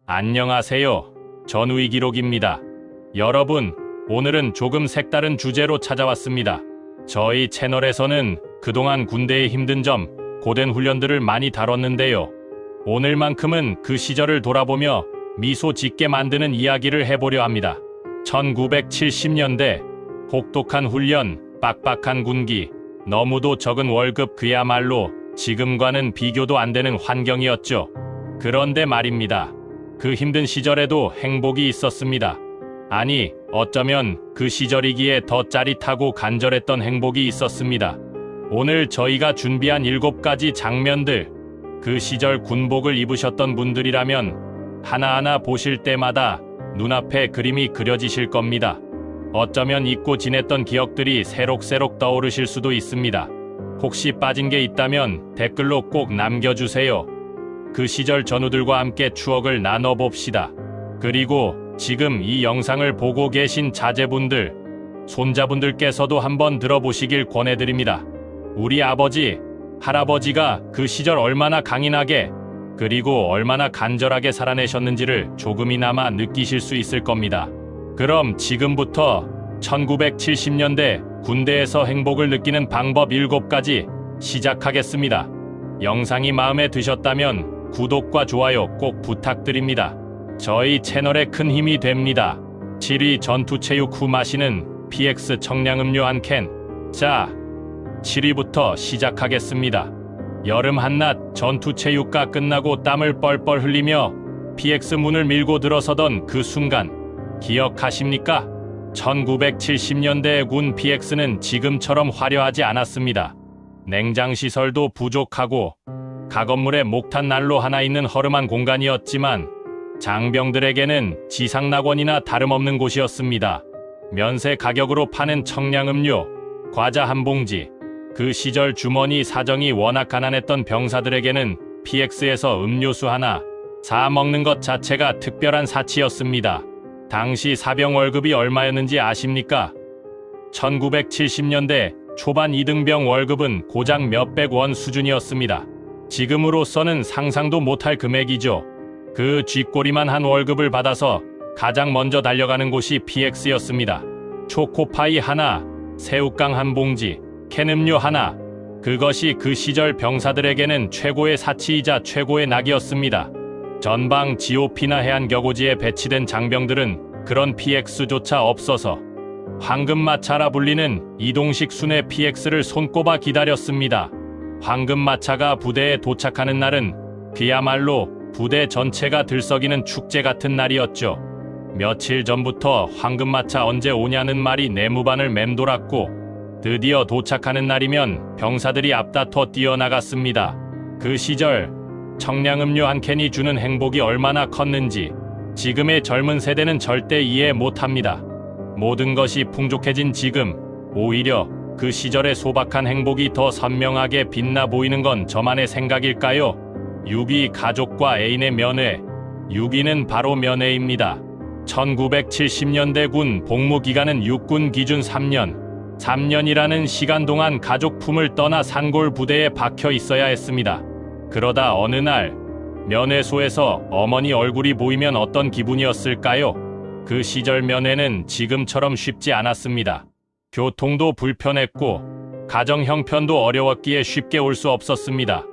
안녕하세요. 전우이기록입니다. 여러분, 오늘은 조금 색다른 주제로 찾아왔습니다. 저희 채널에서는 그동안 군대의 힘든 점, 고된 훈련들을 많이 다뤘는데요. 오늘만큼은 그 시절을 돌아보며 미소 짓게 만드는 이야기를 해보려 합니다. 1970년대, 혹독한 훈련, 빡빡한 군기, 너무도 적은 월급, 그야말로 지금과는 비교도 안 되는 환경이었죠. 그런데 말입니다. 그 힘든 시절에도 행복이 있었습니다. 아니, 어쩌면 그 시절이기에 더 짜릿하고 간절했던 행복이 있었습니다. 오늘 저희가 준비한 7가지 장면들, 그 시절 군복을 입으셨던 분들이라면 하나하나 보실 때마다 눈앞에 그림이 그려지실 겁니다. 어쩌면 잊고 지냈던 기억들이 새록새록 떠오르실 수도 있습니다. 혹시 빠진 게 있다면 댓글로 꼭 남겨주세요. 그 시절 전우들과 함께 추억을 나눠봅시다. 그리고 지금 이 영상을 보고 계신 자제분들, 손자분들께서도 한번 들어보시길 권해드립니다. 우리 아버지, 할아버지가 그 시절 얼마나 강인하게 그리고 얼마나 간절하게 살아내셨는지를 조금이나마 느끼실 수 있을 겁니다. 그럼 지금부터 1970년대 군대에서 행복을 느끼는 방법 7가지 시작하겠습니다. 영상이 마음에 드셨다면 구독과 좋아요 꼭 부탁드립니다. 저희 채널에 큰 힘이 됩니다. 7위 전투체육 후 마시는 PX 청량음료 한 캔. 자, 7위부터 시작하겠습니다. 여름 한낮 전투체육가 끝나고 땀을 뻘뻘 흘리며 PX 문을 밀고 들어서던 그 순간 기억하십니까? 1970년대의 군 PX는 지금처럼 화려하지 않았습니다. 냉장시설도 부족하고 가건물에 목탄 난로 하나 있는 허름한 공간이었지만 장병들에게는 지상낙원이나 다름없는 곳이었습니다. 면세 가격으로 파는 청량음료, 과자 한 봉지, 그 시절 주머니 사정이 워낙 가난했던 병사들에게는 PX에서 음료수 하나 사 먹는 것 자체가 특별한 사치였습니다. 당시 사병 월급이 얼마였는지 아십니까? 1970년대 초반 2등병 월급은 고작 몇백 원 수준이었습니다. 지금으로서는 상상도 못할 금액이죠. 그 쥐꼬리만 한 월급을 받아서 가장 먼저 달려가는 곳이 PX였습니다. 초코파이 하나, 새우깡 한 봉지, 캔음료 하나. 그것이 그 시절 병사들에게는 최고의 사치이자 최고의 낙이었습니다. 전방 GOP나 해안겨고지에 배치된 장병들은 그런 PX조차 없어서 황금마차라 불리는 이동식 순회 PX를 손꼽아 기다렸습니다. 황금마차가 부대에 도착하는 날은 그야말로 부대 전체가 들썩이는 축제 같은 날이었죠. 며칠 전부터 황금마차 언제 오냐는 말이 내무반을 맴돌았고 드디어 도착하는 날이면 병사들이 앞다퉈 뛰어나갔습니다. 그 시절 청량음료 한 캔이 주는 행복이 얼마나 컸는지 지금의 젊은 세대는 절대 이해 못합니다. 모든 것이 풍족해진 지금 오히려 그 시절의 소박한 행복이 더 선명하게 빛나 보이는 건 저만의 생각일까요? 6위 가족과 애인의 면회. 6위는 바로 면회입니다. 1970년대 군 복무 기간은 육군 기준 3년. 3년이라는 시간 동안 가족 품을 떠나 산골 부대에 박혀 있어야 했습니다. 그러다 어느 날 면회소에서 어머니 얼굴이 보이면 어떤 기분이었을까요? 그 시절 면회는 지금처럼 쉽지 않았습니다. 교통도 불편했고 가정 형편도 어려웠기에 쉽게 올 수 없었습니다.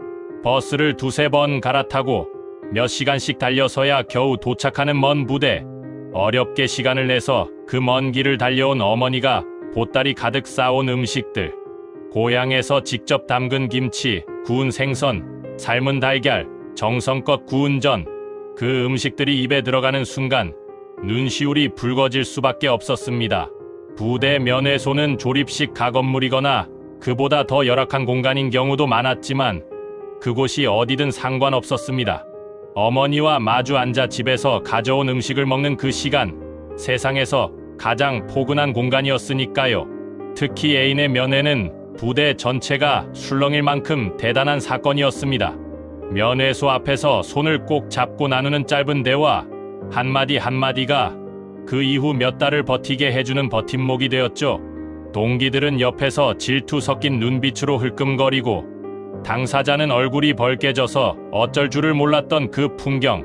버스를 2~3번 갈아타고 몇 시간씩 달려서야 겨우 도착하는 먼 부대. 어렵게 시간을 내서 그 먼 길을 달려온 어머니가 보따리 가득 싸온 음식들. 고향에서 직접 담근 김치, 구운 생선, 삶은 달걀, 정성껏 구운 전. 그 음식들이 입에 들어가는 순간 눈시울이 붉어질 수밖에 없었습니다. 부대 면회소는 조립식 가건물이거나 그보다 더 열악한 공간인 경우도 많았지만 그곳이 어디든 상관없었습니다. 어머니와 마주 앉아 집에서 가져온 음식을 먹는 그 시간, 세상에서 가장 포근한 공간이었으니까요. 특히 애인의 면회는 부대 전체가 술렁일 만큼 대단한 사건이었습니다. 면회소 앞에서 손을 꼭 잡고 나누는 짧은 대화, 한마디 한마디가 그 이후 몇 달을 버티게 해주는 버팀목이 되었죠. 동기들은 옆에서 질투 섞인 눈빛으로 흘끔거리고 당사자는 얼굴이 벌개져서 어쩔 줄을 몰랐던 그 풍경.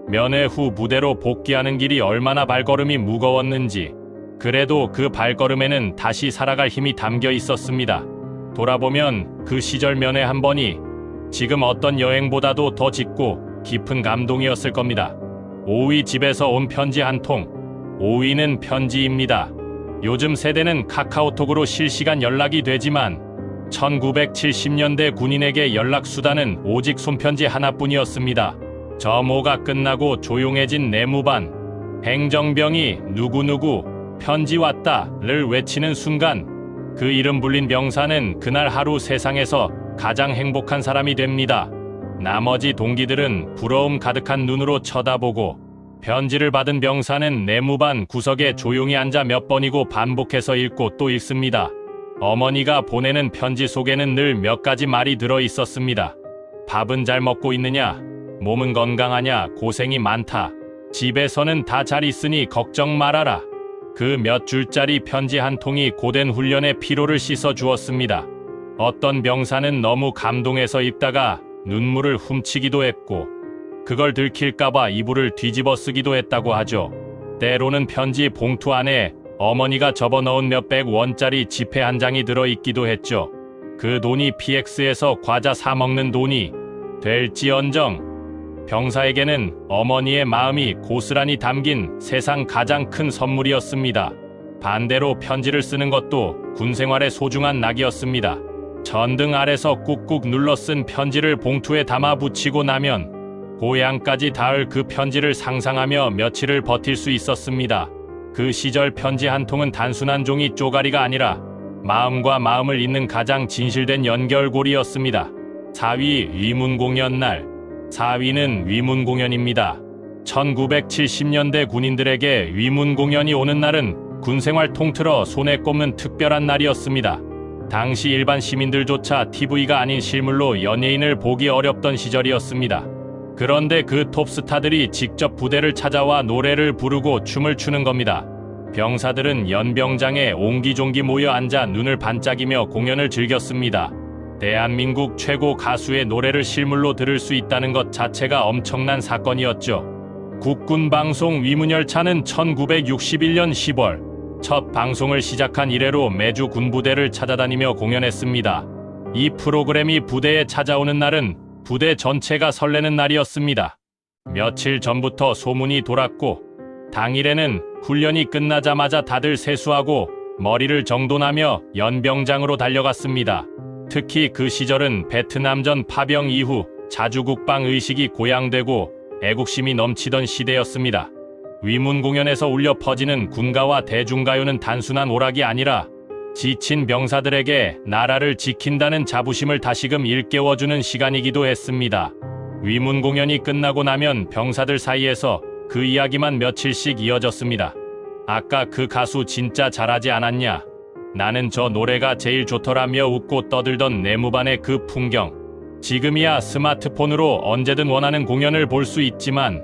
면회 후 부대로 복귀하는 길이 얼마나 발걸음이 무거웠는지, 그래도 그 발걸음에는 다시 살아갈 힘이 담겨 있었습니다. 돌아보면 그 시절 면회 한 번이 지금 어떤 여행보다도 더 짙고 깊은 감동이었을 겁니다. 오위 집에서 온 편지 한 통. 오위는 편지입니다. 요즘 세대는 카카오톡으로 실시간 연락이 되지만 1970년대 군인에게 연락수단은 오직 손편지 하나뿐이었습니다. 점호가 끝나고 조용해진 내무반. 행정병이 누구누구 편지 왔다를 외치는 순간 그 이름 불린 병사는 그날 하루 세상에서 가장 행복한 사람이 됩니다. 나머지 동기들은 부러움 가득한 눈으로 쳐다보고 편지를 받은 병사는 내무반 구석에 조용히 앉아 몇 번이고 반복해서 읽고 또 읽습니다. 어머니가 보내는 편지 속에는 늘 몇 가지 말이 들어 있었습니다. 밥은 잘 먹고 있느냐? 몸은 건강하냐? 고생이 많다. 집에서는 다 잘 있으니 걱정 말아라. 그 몇 줄짜리 편지 한 통이 고된 훈련의 피로를 씻어 주었습니다. 어떤 병사는 너무 감동해서 읽다가 눈물을 훔치기도 했고 그걸 들킬까봐 이불을 뒤집어 쓰기도 했다고 하죠. 때로는 편지 봉투 안에 어머니가 접어넣은 몇백 원짜리 지폐 한 장이 들어있기도 했죠. 그 돈이 PX에서 과자 사 먹는 돈이 될지언정 병사에게는 어머니의 마음이 고스란히 담긴 세상 가장 큰 선물이었습니다. 반대로 편지를 쓰는 것도 군생활의 소중한 낙이었습니다. 전등 아래서 꾹꾹 눌러 쓴 편지를 봉투에 담아 붙이고 나면 고향까지 닿을 그 편지를 상상하며 며칠을 버틸 수 있었습니다. 그 시절 편지 한 통은 단순한 종이 쪼가리가 아니라 마음과 마음을 잇는 가장 진실된 연결고리였습니다. 4위 위문공연 날. 4위는 위문공연입니다. 1970년대 군인들에게 위문공연이 오는 날은 군생활 통틀어 손에 꼽는 특별한 날이었습니다. 당시 일반 시민들조차 TV가 아닌 실물로 연예인을 보기 어렵던 시절이었습니다. 그런데 그 톱스타들이 직접 부대를 찾아와 노래를 부르고 춤을 추는 겁니다. 병사들은 연병장에 옹기종기 모여 앉아 눈을 반짝이며 공연을 즐겼습니다. 대한민국 최고 가수의 노래를 실물로 들을 수 있다는 것 자체가 엄청난 사건이었죠. 국군방송 위문열차는 1961년 10월 첫 방송을 시작한 이래로 매주 군부대를 찾아다니며 공연했습니다. 이 프로그램이 부대에 찾아오는 날은 부대 전체가 설레는 날이었습니다. 며칠 전부터 소문이 돌았고 당일에는 훈련이 끝나자마자 다들 세수하고 머리를 정돈하며 연병장으로 달려갔습니다. 특히 그 시절은 베트남전 파병 이후 자주 국방 의식이 고양되고 애국심이 넘치던 시대였습니다. 위문공연에서 울려 퍼지는 군가와 대중가요는 단순한 오락이 아니라 지친 병사들에게 나라를 지킨다는 자부심을 다시금 일깨워주는 시간이기도 했습니다. 위문공연이 끝나고 나면 병사들 사이에서 그 이야기만 며칠씩 이어졌습니다. 아까 그 가수 진짜 잘하지 않았냐? 나는 저 노래가 제일 좋더라며 웃고 떠들던 내무반의 그 풍경. 지금이야 스마트폰으로 언제든 원하는 공연을 볼 수 있지만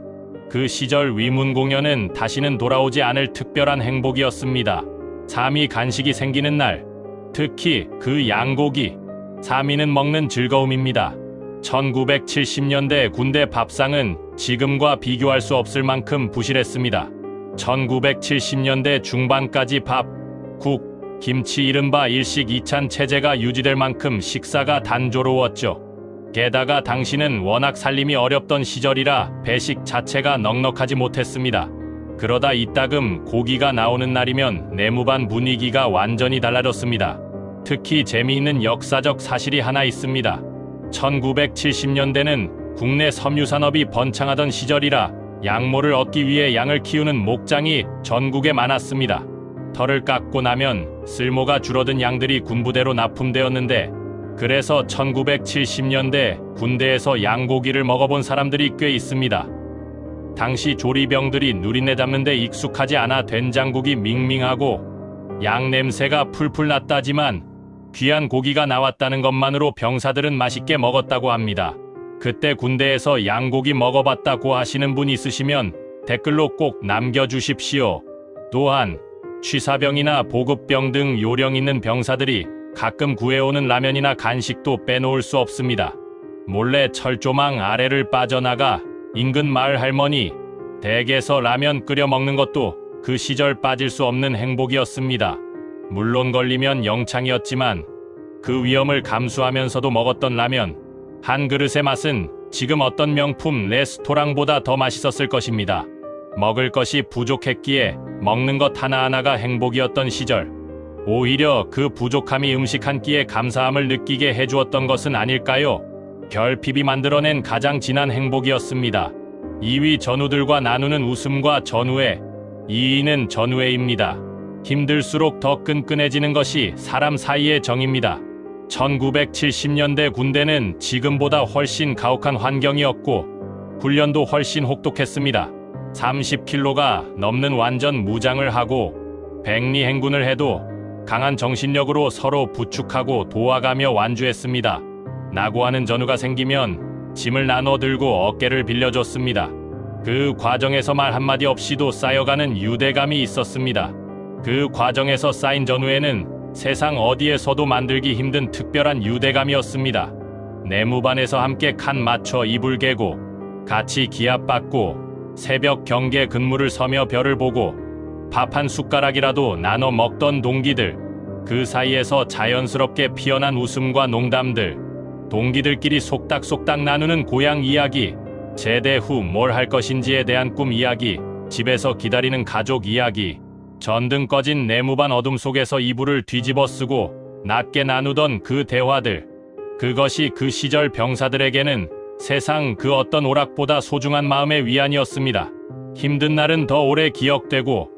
그 시절 위문공연은 다시는 돌아오지 않을 특별한 행복이었습니다. 3위 간식이 생기는 날. 특히 그 양고기. 3위는 먹는 즐거움입니다. 1970년대 군대 밥상은 지금과 비교할 수 없을 만큼 부실했습니다. 1970년대 중반까지 밥, 국, 김치 이른바 일식 이찬 체제가 유지될 만큼 식사가 단조로웠죠. 게다가 당시는 워낙 살림이 어렵던 시절이라 배식 자체가 넉넉하지 못했습니다. 그러다 이따금 고기가 나오는 날이면 내무반 분위기가 완전히 달라졌습니다. 특히 재미있는 역사적 사실이 하나 있습니다. 1970년대는 국내 섬유산업이 번창하던 시절이라 양모를 얻기 위해 양을 키우는 목장이 전국에 많았습니다. 털을 깎고 나면 쓸모가 줄어든 양들이 군부대로 납품되었는데 그래서 1970년대 군대에서 양고기를 먹어본 사람들이 꽤 있습니다. 당시 조리병들이 누린내 잡는 데 익숙하지 않아 된장국이 밍밍하고 양 냄새가 풀풀 났다지만 귀한 고기가 나왔다는 것만으로 병사들은 맛있게 먹었다고 합니다. 그때 군대에서 양고기 먹어봤다고 하시는 분 있으시면 댓글로 꼭 남겨주십시오. 또한 취사병이나 보급병 등 요령 있는 병사들이 가끔 구해오는 라면이나 간식도 빼놓을 수 없습니다. 몰래 철조망 아래를 빠져나가 인근 마을 할머니 댁에서 라면 끓여 먹는 것도 그 시절 빠질 수 없는 행복이었습니다. 물론 걸리면 영창이었지만 그 위험을 감수하면서도 먹었던 라면 한 그릇의 맛은 지금 어떤 명품 레스토랑보다 더 맛있었을 것입니다. 먹을 것이 부족했기에 먹는 것 하나하나가 행복이었던 시절, 오히려 그 부족함이 음식 한 끼에 감사함을 느끼게 해주었던 것은 아닐까요? 결핍이 만들어낸 가장 진한 행복이었습니다. 2위 전우들과 나누는 웃음과 전우애. 2위는 전우애입니다. 힘들수록 더 끈끈해지는 것이 사람 사이의 정입니다. 1970년대 군대는 지금보다 훨씬 가혹한 환경이었고 훈련도 훨씬 혹독했습니다. 30kg가 넘는 완전 무장을 하고 백리 행군을 해도 강한 정신력으로 서로 부축하고 도와가며 완주했습니다. 나고하는 전우가 생기면 짐을 나눠 들고 어깨를 빌려줬습니다. 그 과정에서 말 한마디 없이도 쌓여가는 유대감이 있었습니다. 그 과정에서 쌓인 전우에는 세상 어디에서도 만들기 힘든 특별한 유대감이었습니다. 내무반에서 함께 칸 맞춰 이불 개고 같이 기합받고 새벽 경계 근무를 서며 별을 보고 밥 한 숟가락이라도 나눠 먹던 동기들, 그 사이에서 자연스럽게 피어난 웃음과 농담들, 동기들끼리 속닥속닥 나누는 고향 이야기, 제대 후 뭘 할 것인지에 대한 꿈 이야기, 집에서 기다리는 가족 이야기, 전등 꺼진 내무반 어둠 속에서 이불을 뒤집어 쓰고 낮게 나누던 그 대화들, 그것이 그 시절 병사들에게는 세상 그 어떤 오락보다 소중한 마음의 위안이었습니다. 힘든 날은 더 오래 기억되고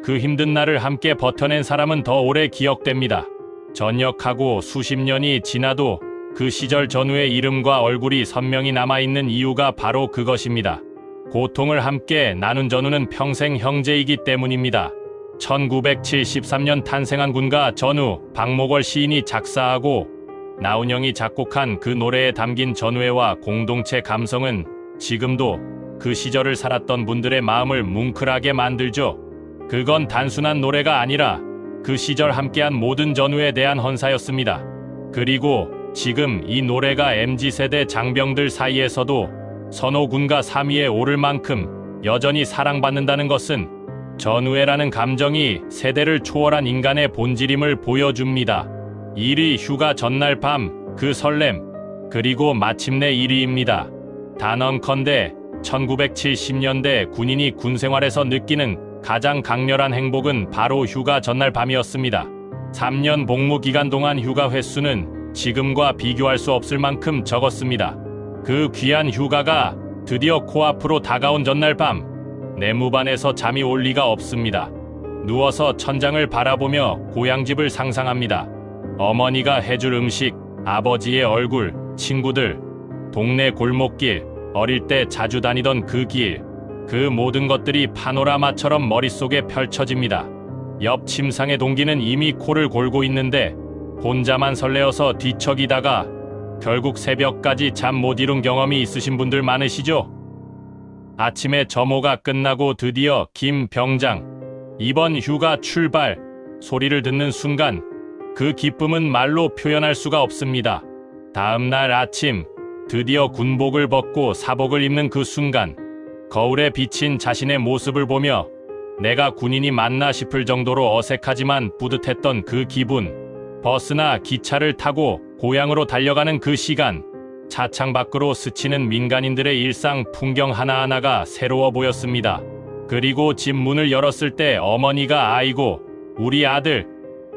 그 힘든 날을 함께 버텨낸 사람은 더 오래 기억됩니다. 전역하고 수십 년이 지나도 그 시절 전우의 이름과 얼굴이 선명히 남아있는 이유가 바로 그것입니다. 고통을 함께 나눈 전우는 평생 형제이기 때문입니다. 1973년 탄생한 군가 전우, 박목월 시인이 작사하고 나운영이 작곡한 그 노래에 담긴 전우애와 공동체 감성은 지금도 그 시절을 살았던 분들의 마음을 뭉클하게 만들죠. 그건 단순한 노래가 아니라 그 시절 함께한 모든 전우에 대한 헌사였습니다. 그리고 지금 이 노래가 MZ세대 장병들 사이에서도 선호군가 3위에 오를 만큼 여전히 사랑받는다는 것은 전우애라는 감정이 세대를 초월한 인간의 본질임을 보여줍니다. 1위 휴가 전날 밤, 그 설렘, 그리고 마침내 1위입니다. 단언컨대 1970년대 군인이 군생활에서 느끼는 가장 강렬한 행복은 바로 휴가 전날 밤이었습니다. 3년 복무 기간 동안 휴가 횟수는 지금과 비교할 수 없을 만큼 적었습니다. 그 귀한 휴가가 드디어 코앞으로 다가온 전날 밤, 내무반에서 잠이 올 리가 없습니다. 누워서 천장을 바라보며 고향집을 상상합니다. 어머니가 해줄 음식, 아버지의 얼굴, 친구들, 동네 골목길, 어릴 때 자주 다니던 그 길, 그 모든 것들이 파노라마처럼 머릿속에 펼쳐집니다. 옆 침상의 동기는 이미 코를 골고 있는데 혼자만 설레어서 뒤척이다가 결국 새벽까지 잠 못 이룬 경험이 있으신 분들 많으시죠? 아침에 점호가 끝나고 드디어 김 병장, 이번 휴가 출발 소리를 듣는 순간 그 기쁨은 말로 표현할 수가 없습니다. 다음 날 아침 드디어 군복을 벗고 사복을 입는 그 순간, 거울에 비친 자신의 모습을 보며 내가 군인이 맞나 싶을 정도로 어색하지만 뿌듯했던 그 기분, 버스나 기차를 타고 고향으로 달려가는 그 시간, 차창 밖으로 스치는 민간인들의 일상 풍경 하나하나가 새로워 보였습니다. 그리고 집 문을 열었을 때 어머니가 아이고 우리 아들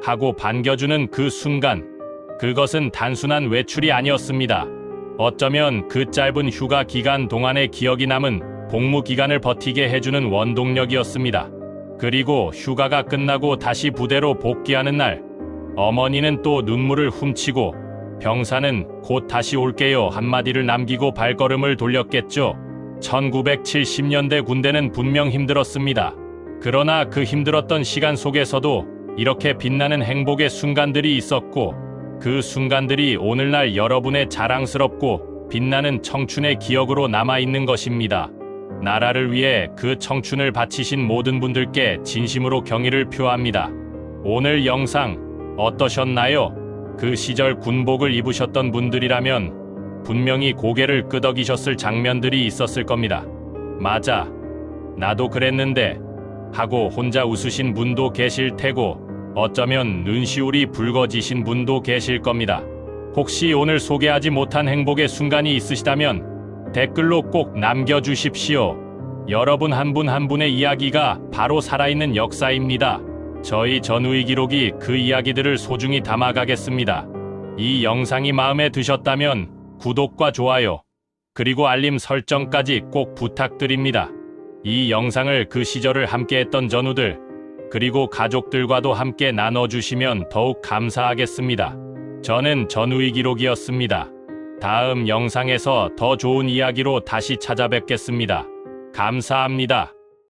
하고 반겨주는 그 순간, 그것은 단순한 외출이 아니었습니다. 어쩌면 그 짧은 휴가 기간 동안의 기억이 남은 복무 기간을 버티게 해주는 원동력이었습니다. 그리고 휴가가 끝나고 다시 부대로 복귀하는 날, 어머니는 또 눈물을 훔치고 병사는 곧 다시 올게요 한마디를 남기고 발걸음을 돌렸겠죠. 1970년대 군대는 분명 힘들었습니다. 그러나 그 힘들었던 시간 속에서도 이렇게 빛나는 행복의 순간들이 있었고, 그 순간들이 오늘날 여러분의 자랑스럽고 빛나는 청춘의 기억으로 남아있는 것입니다. 나라를 위해 그 청춘을 바치신 모든 분들께 진심으로 경의를 표합니다. 오늘 영상 어떠셨나요? 그 시절 군복을 입으셨던 분들이라면 분명히 고개를 끄덕이셨을 장면들이 있었을 겁니다. 맞아. 나도 그랬는데 하고 혼자 웃으신 분도 계실 테고 어쩌면 눈시울이 붉어지신 분도 계실 겁니다. 혹시 오늘 소개하지 못한 행복의 순간이 있으시다면 댓글로 꼭 남겨주십시오. 여러분 한 분 한 분의 이야기가 바로 살아있는 역사입니다. 저희 전우의 기록이 그 이야기들을 소중히 담아가겠습니다. 이 영상이 마음에 드셨다면 구독과 좋아요, 그리고 알림 설정까지 꼭 부탁드립니다. 이 영상을 그 시절을 함께했던 전우들, 그리고 가족들과도 함께 나눠주시면 더욱 감사하겠습니다. 저는 전우의 기록이었습니다. 다음 영상에서 더 좋은 이야기로 다시 찾아뵙겠습니다. 감사합니다.